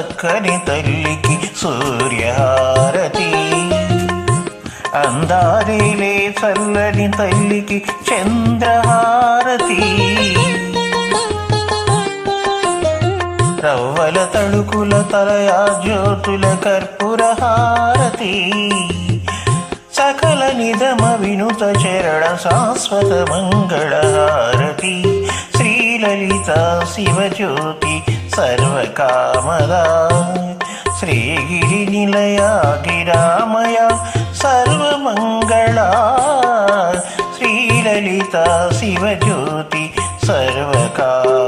చక్కని తల్లికి సూర్యహారతి. అందారిలే చల్లని తల్లికి చంద్రహారతి. రవ్వల తడుకుల తలయా జ్యోతుల కర్పూరహారతి. సకల నిజమ వినుత చరణ శాశ్వత మంగళహారతి. శ్రీలలిత శివజ్యోతి సర్వకామదా. శ్రీగిరి నిలయ గిరామయ సర్వమంగళ. శ్రీలలిత శివజ్యోతి సర్వకామదా.